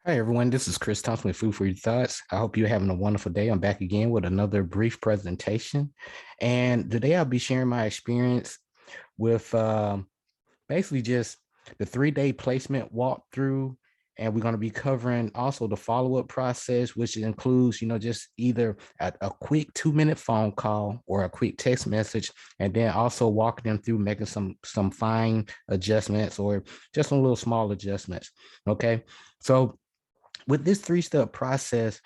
Hi, everyone. This is Chris Thompson with Food for Your Thoughts. I hope you're having a wonderful day. I'm back again with another brief presentation. And today I'll be sharing my experience with basically just the 3-day placement walkthrough. And we're going to be covering also the follow-up process, which includes, just either a quick 2-minute phone call or a quick text message, and then also walking them through making some fine adjustments or just some little small adjustments. Okay. So with this 3-step process,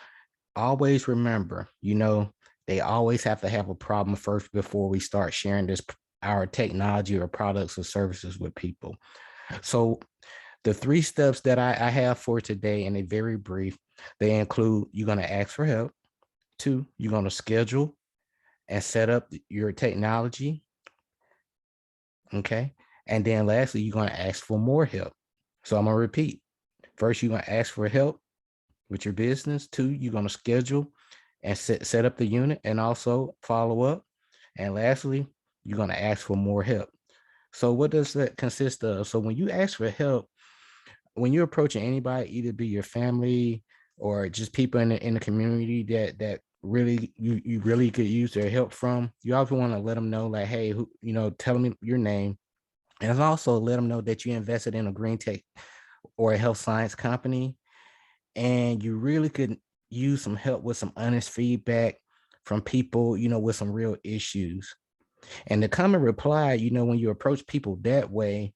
always remember, they always have to have a problem first before we start sharing our technology or products or services with people. So the 3 steps that I have for today, and they're very brief, they include: you're going to ask for help. 2, you're going to schedule and set up your technology. Okay. And then lastly, you're going to ask for more help. So I'm going to repeat. First, you're going to ask for help with your business. 2, you're going to schedule and set up the unit and also follow up. And lastly, you're going to ask for more help. So what does that consist of? So when you ask for help, when you're approaching anybody, either be your family or just people in the community that really you really could use their help from, you also want to let them know, like, hey, tell them your name, and also let them know that you invested in a green tech or a health science company, and you really could use some help with some honest feedback from people, with some real issues. And the common reply, when you approach people that way,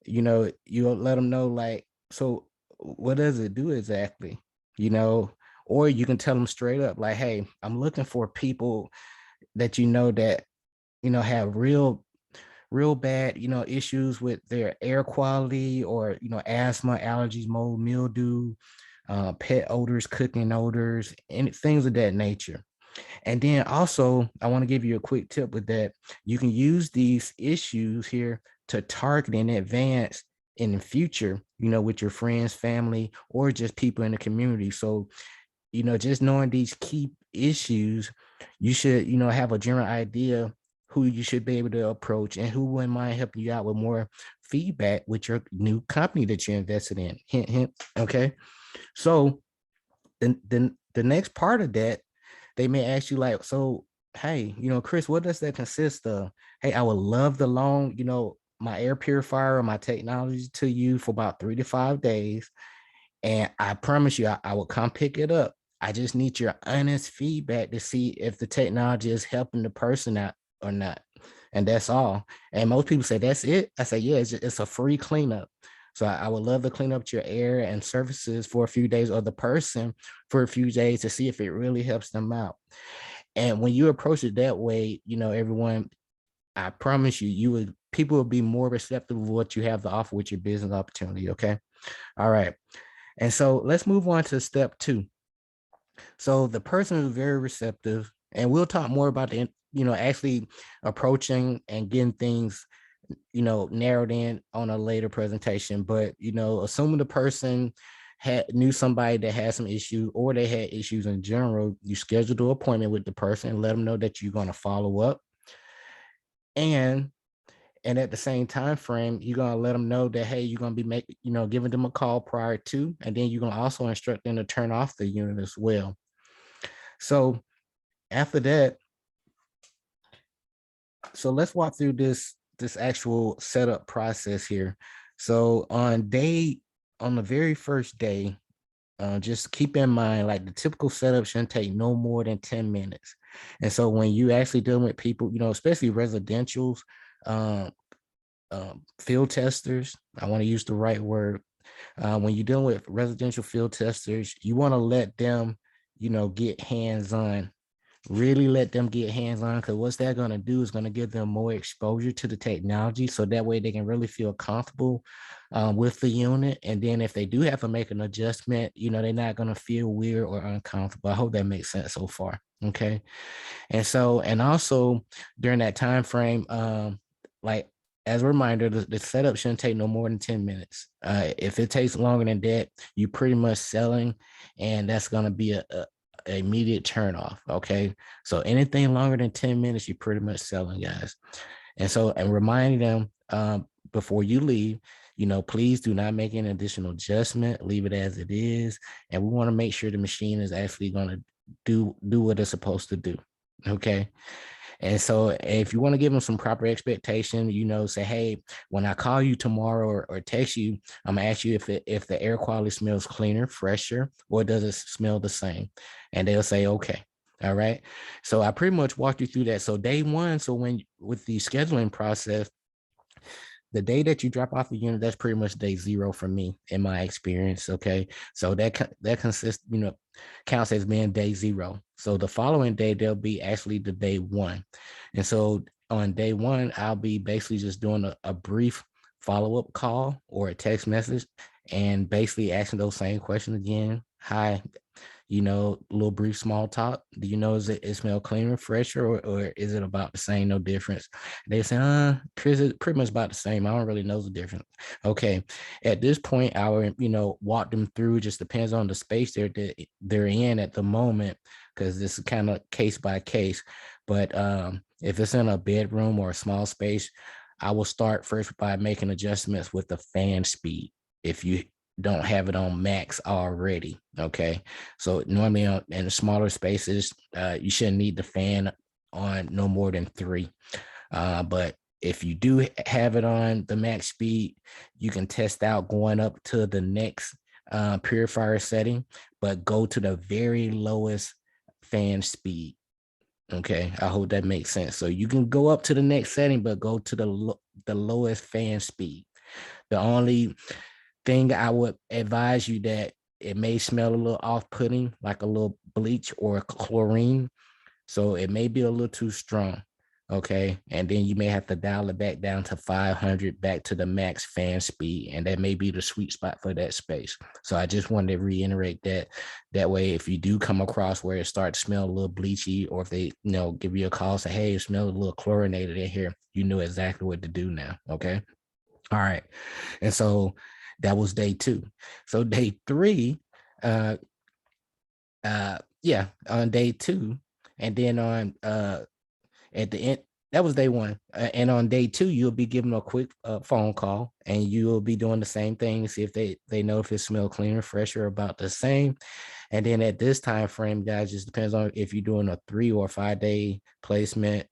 you'll let them know, like, so what does it do exactly? You know, or you can tell them straight up, like, hey, I'm looking for people that have real bad, issues with their air quality, or, asthma, allergies, mold, mildew, pet odors, cooking odors, and things of that nature. And then also, I want to give you a quick tip with that. You can use these issues here to target in advance in the future, with your friends, family, or just people in the community. So, just knowing these key issues, you should, have a general idea who you should be able to approach and who wouldn't mind helping you out with more feedback with your new company that you invested in. Hint, hint. Okay. So the next part of that, they may ask you, like, so, hey, Chris, what does that consist of? Hey, I would love to loan, my air purifier or my technology to you for about 3 to 5 days. And I promise you, I will come pick it up. I just need your honest feedback to see if the technology is helping the person out or not. And that's all. And most people say, that's it. I say, yeah, it's a free cleanup. So I would love to clean up your air and surfaces for a few days, or the person for a few days, to see if it really helps them out. And when you approach it that way, everyone, I promise you, people will be more receptive of what you have to offer with your business opportunity. Okay. All right. And so let's move on to step 2. So the person is very receptive, and we'll talk more about actually approaching and getting things, narrowed in on a later presentation. But, assuming the person knew somebody that had some issues, or they had issues in general, you schedule an appointment with the person and let them know that you're going to follow up. And at the same time frame, you're gonna let them know that, hey, you're gonna be giving them a call prior to, and then you're gonna also instruct them to turn off the unit as well. So after that, so let's walk through this actual setup process here. So on the very first day, just keep in mind, like, the typical setup shouldn't take no more than 10 minutes. And so when you actually dealing with people, especially residentials, um, field testers, I want to use the right word. When you're dealing with residential field testers, you want to let them, get hands-on. Really let them get hands-on, because what's that going to do is going to give them more exposure to the technology, so that way they can really feel comfortable with the unit. And then if they do have to make an adjustment, they're not going to feel weird or uncomfortable. I hope that makes sense so far. Okay. And also during that time frame, like, as a reminder, the setup shouldn't take no more than 10 minutes. If it takes longer than that, you pretty much selling, and that's going to be a immediate turn off. Okay. So anything longer than 10 minutes, you're pretty much selling, guys. And reminding them, before you leave, please do not make an additional adjustment, leave it as it is. And we want to make sure the machine is actually going to do what it's supposed to do. Okay. And so if you want to give them some proper expectation, say, hey, when I call you tomorrow or text you, I'm gonna ask you if the air quality smells cleaner, fresher, or does it smell the same? And they'll say, okay. All right. So I pretty much walked you through that. So day one, so with the scheduling process, the day that you drop off the unit, that's pretty much day zero for me in my experience. Okay. So that consists, counts as being day zero. So the following day, there'll be actually the day one. And so on day one, I'll be basically just doing a brief follow-up call or a text message and basically asking those same questions again. Hi, little brief small talk. Do you know, is it smell cleaner, fresher, or is it about the same, no difference? They say, Chris, it's pretty much about the same. I don't really know the difference. Okay. At this point, I would, walk them through, just depends on the space they're in at the moment, because this is kind of case by case. But if it's in a bedroom or a small space, I will start first by making adjustments with the fan speed. If you don't have it on max already. Okay. So normally in smaller spaces, you shouldn't need the fan on no more than 3. But if you do have it on the max speed, you can test out going up to the next purifier setting, but go to the very lowest fan speed. Okay, I hope that makes sense. So you can go up to the next setting, but go to the lowest fan speed. The only thing I would advise you that it may smell a little off-putting, like a little bleach or chlorine. So it may be a little too strong. Okay. And then you may have to dial it back down to 500, back to the max fan speed. And that may be the sweet spot for that space. So I just wanted to reiterate that. That way, if you do come across where it starts to smell a little bleachy, or if they, give you a call, say, hey, it smells a little chlorinated in here, you know exactly what to do now. Okay. All right. And so that was day 2. So day 3, on day 2, and then on at the end, that was day 1. And on day 2, you'll be giving a quick phone call, and you'll be doing the same thing, see if they know if it smells cleaner, fresher, about the same. And then at this time frame, guys, just depends on if you're doing a 3 or 5 day placement.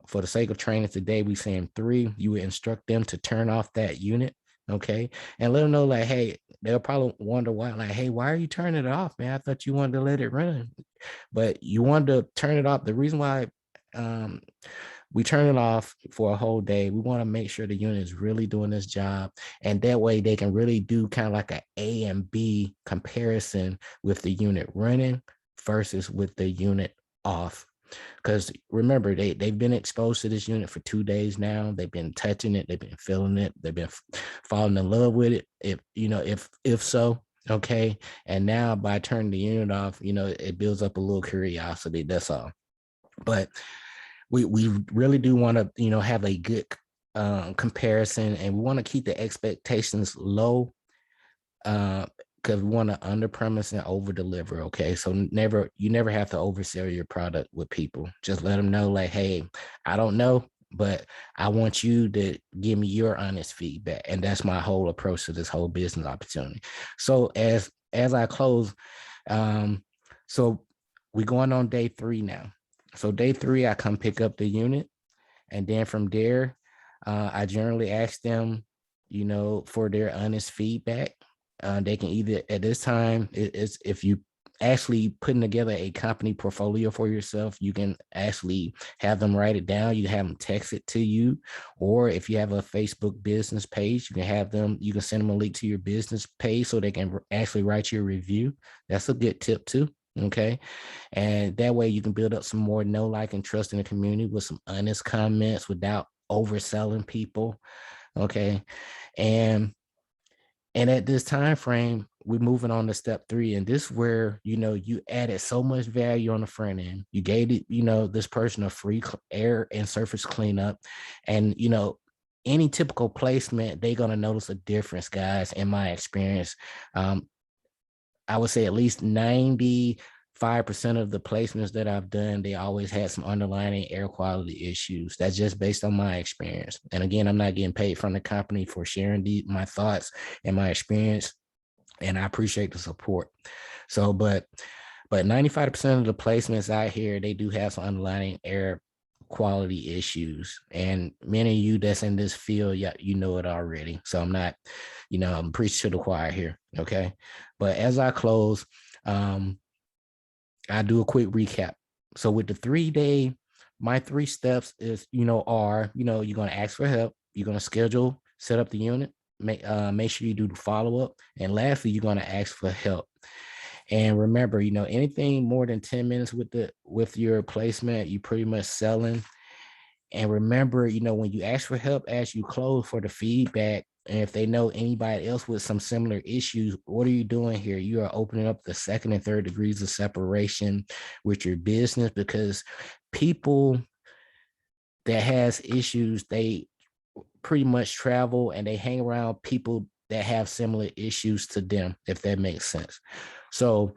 For the sake of training today, we saying 3. You would instruct them to turn off that unit. Okay. And let them know, like, hey, they'll probably wonder why, like, hey, why are you turning it off, man? I thought you wanted to let it run. But you wanted to turn it off. The reason why we turn it off for a whole day, we want to make sure the unit is really doing this job. And that way they can really do kind of like an A and B comparison with the unit running versus with the unit off. Because remember, they've been exposed to this unit for 2 days now. They've been touching it, they've been feeling it, they've been falling in love with it. If so, okay. And now by turning the unit off, it builds up a little curiosity. That's all. But we really do want to have a good comparison, and we want to keep the expectations low, because we want to under promise and over deliver. Okay. So you never have to oversell your product with people. Just let them know, like, hey, I don't know, but I want you to give me your honest feedback. And that's my whole approach to this whole business opportunity. So as I close, so we're going on day 3 now. So day 3, I come pick up the unit. And then from there, I generally ask them, for their honest feedback. They can either, at this time, it's if you actually putting together a company portfolio for yourself, you can actually have them write it down. You can have them text it to you. Or if you have a Facebook business page, you can send them a link to your business page so they can actually write your review. That's a good tip too. Okay. And that way you can build up some more know, like, and trust in the community with some honest comments without overselling people. Okay. And at this time frame, we're moving on to step 3. And this is where, you added so much value on the front end. You gave it, this person a free air and surface cleanup. And, any typical placement, they're going to notice a difference, guys, in my experience. I would say at least 90 5% of the placements that I've done, they always had some underlying air quality issues. That's just based on my experience. And again, I'm not getting paid from the company for sharing my thoughts and my experience. And I appreciate the support. So, but 95% of the placements out here, they do have some underlying air quality issues. And many of you that's in this field, yeah, you know it already. So I'm not, I'm preaching to the choir here. Okay. But as I close, I do a quick recap. So with the 3-day, my 3 steps is, you're going to ask for help. You're going to schedule, set up the unit, make sure you do the follow-up. And lastly, you're going to ask for help. And remember, anything more than 10 minutes with your placement, you pretty much selling. And remember, when you ask for help as you close for the feedback, and if they know anybody else with some similar issues, what are you doing here? You are opening up the 2nd and 3rd degrees of separation with your business, because people that has issues, they pretty much travel and they hang around people that have similar issues to them, if that makes sense. So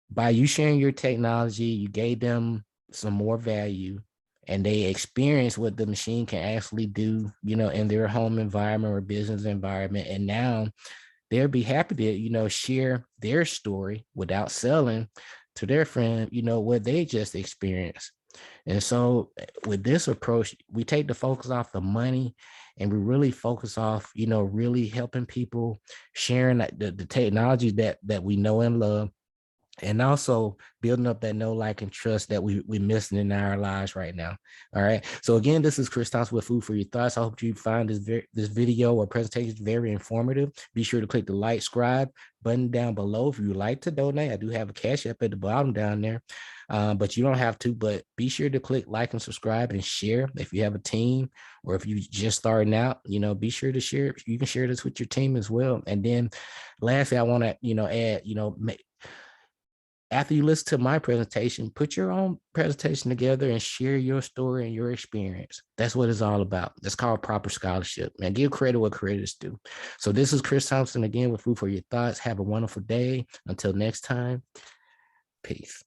by you sharing your technology, you gave them some more value, and they experience what the machine can actually do, in their home environment or business environment. And now they'll be happy to, share their story without selling to their friend, what they just experienced. And so with this approach, we take the focus off the money, and we really focus off, really helping people, sharing the technology that we know and love, and also building up that know, like, and trust that we're missing in our lives right now. All right. So again, this is Chris Thompson with Food for Your Thoughts. I hope you find this video or presentation very informative. Be sure to click the like, subscribe button down below if you would like to donate. I do have a Cash App at the bottom down there, but you don't have to. But be sure to click like and subscribe and share if you have a team, or if you just starting out. Be sure to share. You can share this with your team as well. And then lastly, I want to add, after you listen to my presentation, put your own presentation together and share your story and your experience. That's what it's all about. That's called proper scholarship. Man, give credit what credit is due. So this is Chris Thompson again with Food for Your Thoughts. Have a wonderful day. Until next time, peace.